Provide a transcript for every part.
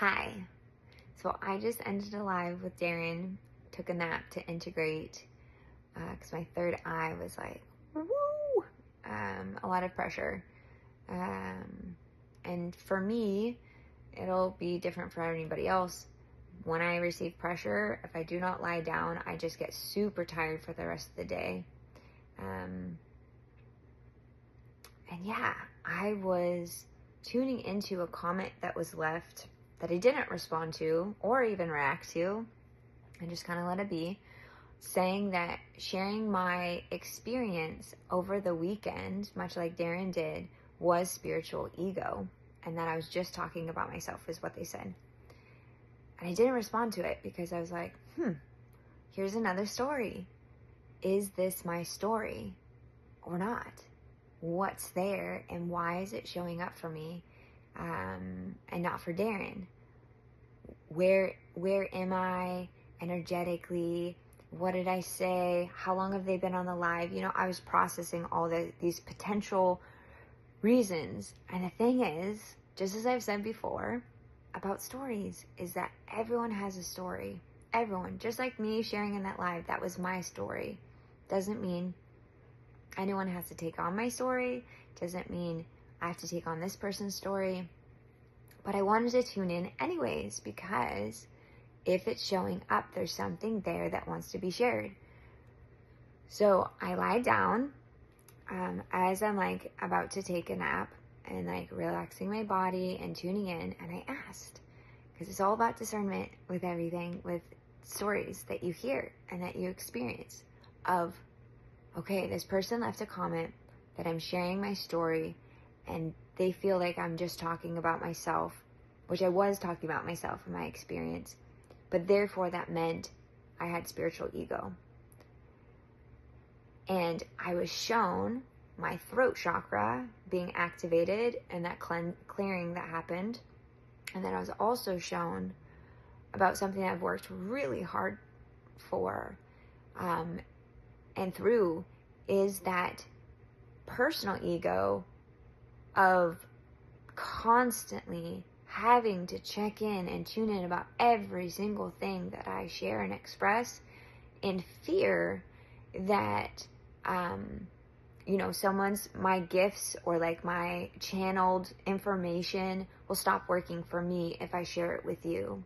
Hi. So I just ended a live with Daren, took a nap to integrate, because my third eye was like, woo, a lot of pressure. And for me, it'll be different for anybody else. When I receive pressure, if I do not lie down, I just get super tired for the rest of the day. And yeah, I was tuning into a comment that was left that I didn't respond to or even react to. I just kind of let it be, saying that sharing my experience over the weekend, much like Daren did, was spiritual ego, and that I was just talking about myself, is what they said. And I didn't respond to it because I was like, here's another story. Is this my story or not? What's there and why is it showing up for me and not for Daren? Where am I energetically? What did I say? How long have they been on the live? I was processing all these potential reasons. And the thing is, just as I've said before about stories, is that everyone has a story. Everyone, just like me sharing in that live, that was my story. Doesn't mean anyone has to take on my story. Doesn't mean I have to take on this person's story. But I wanted to tune in anyways, because if it's showing up, there's something there that wants to be shared. So I lied down as I'm about to take a nap and relaxing my body and tuning in. And I asked, because it's all about discernment with everything, with stories that you hear and that you experience of, okay, this person left a comment that I'm sharing my story and they feel like I'm just talking about myself, which I was talking about myself in my experience, but therefore that meant I had spiritual ego. And I was shown my throat chakra being activated and that clearing that happened. And then I was also shown about something I've worked really hard for and through, is that personal ego of constantly having to check in and tune in about every single thing that I share and express, in fear that my gifts or my channeled information will stop working for me if I share it with you,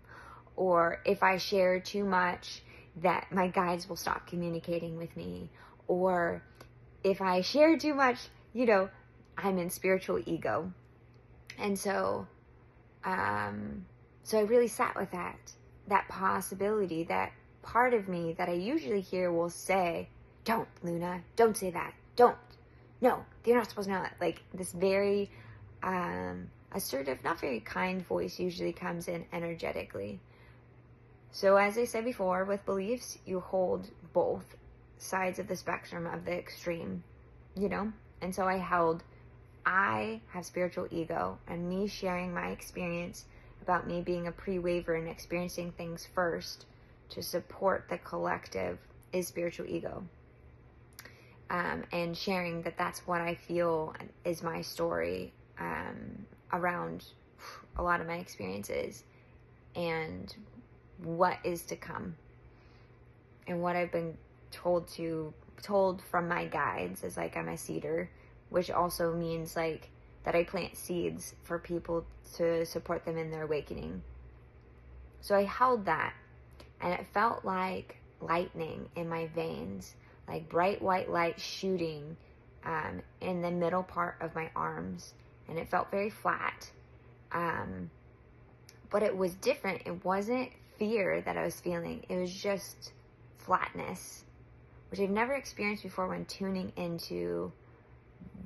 or if I share too much that my guides will stop communicating with me, or if I share too much, I'm in spiritual ego. And so I really sat with that possibility, that part of me that I usually hear will say, don't, Luna, don't say that. Don't. No, you're not supposed to know that. This very assertive, not very kind voice usually comes in energetically. So as I said before, with beliefs, you hold both sides of the spectrum of the extreme, And so I have spiritual ego, and me sharing my experience about me being a pre-waver and experiencing things first to support the collective is spiritual ego. And sharing that's what I feel is my story around a lot of my experiences and what is to come, and what I've been told from my guides is I'm a seeder, which also means that I plant seeds for people to support them in their awakening. So I held that, and it felt like lightning in my veins, like bright white light shooting in the middle part of my arms, and it felt very flat. But it was different. It wasn't fear that I was feeling. It was just flatness, which I've never experienced before when tuning into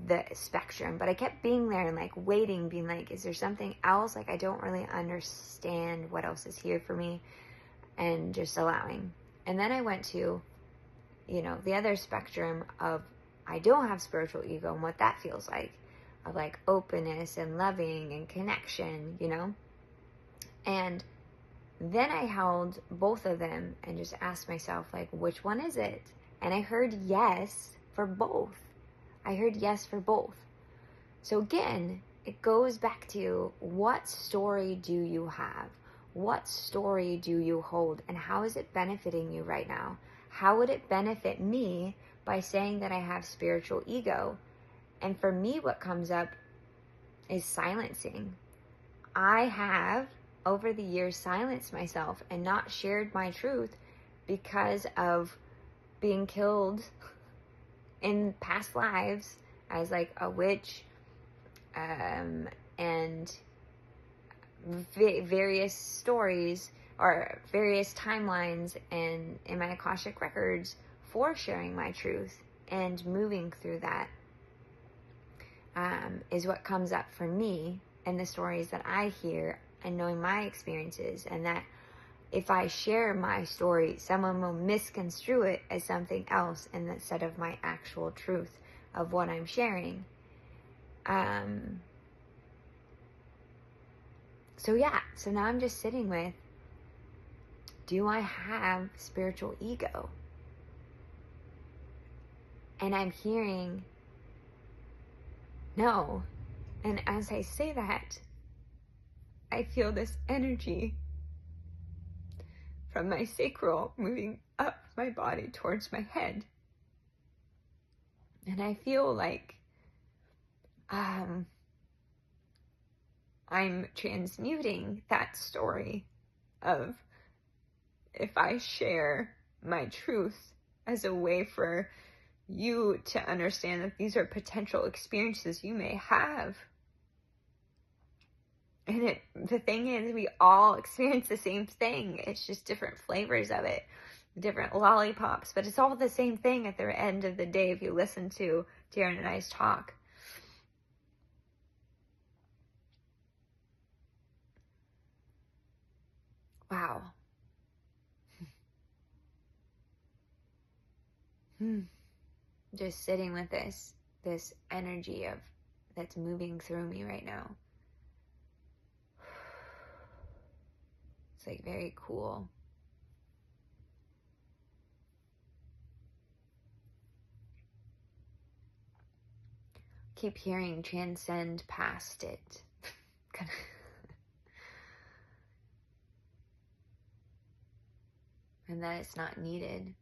the spectrum. But I kept being there and waiting, being is there something else? I don't really understand what else is here for me, and just allowing. And then I went to, the other spectrum of I don't have spiritual ego and what that feels like, of openness and loving and connection, And then I held both of them and just asked myself, which one is it? And I heard yes for both. So again, it goes back to, what story do you have? What story do you hold, and how is it benefiting you right now? How would it benefit me by saying that I have spiritual ego? And for me, what comes up is silencing. I have, over the years, silenced myself and not shared my truth because of being killed in past lives as like a witch, and various stories or various timelines and in my Akashic records for sharing my truth and moving through that, is what comes up for me and the stories that I hear and knowing my experiences. And that if I share my story, someone will misconstrue it as something else instead of my actual truth of what I'm sharing. So now I'm just sitting with, do I have spiritual ego? And I'm hearing, no. And as I say that, I feel this energy from my sacral moving up my body towards my head. And I feel like I'm transmuting that story of, if I share my truth as a way for you to understand that these are potential experiences you may have. And the thing is, we all experience the same thing. It's just different flavors of it, different lollipops, but it's all the same thing at the end of the day if you listen to Daren and I's talk. Wow. Just sitting with this energy that's moving through me right now. It's like very cool. Keep hearing transcend past it. And that it's not needed.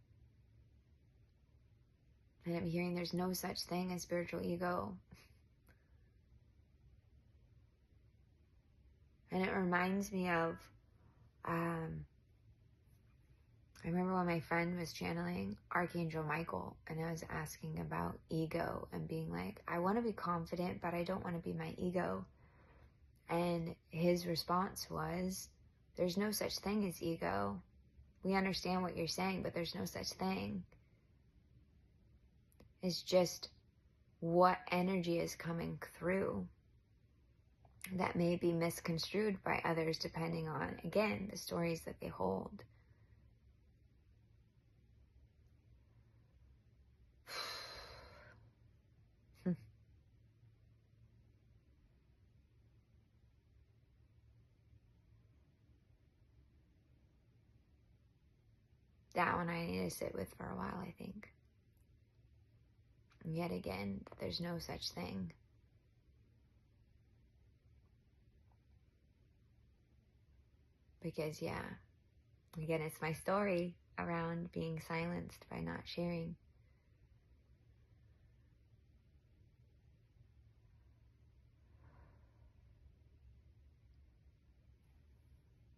And I'm hearing there's no such thing as spiritual ego. And it reminds me of, I remember when my friend was channeling Archangel Michael, and I was asking about ego and being like, I want to be confident, but I don't want to be my ego. And his response was, there's no such thing as ego. We understand what you're saying, but there's no such thing. It's just what energy is coming through that may be misconstrued by others depending on, again, the stories that they hold. That one I need to sit with for a while, I think. And yet again, there's no such thing. Because, again, it's my story around being silenced by not sharing.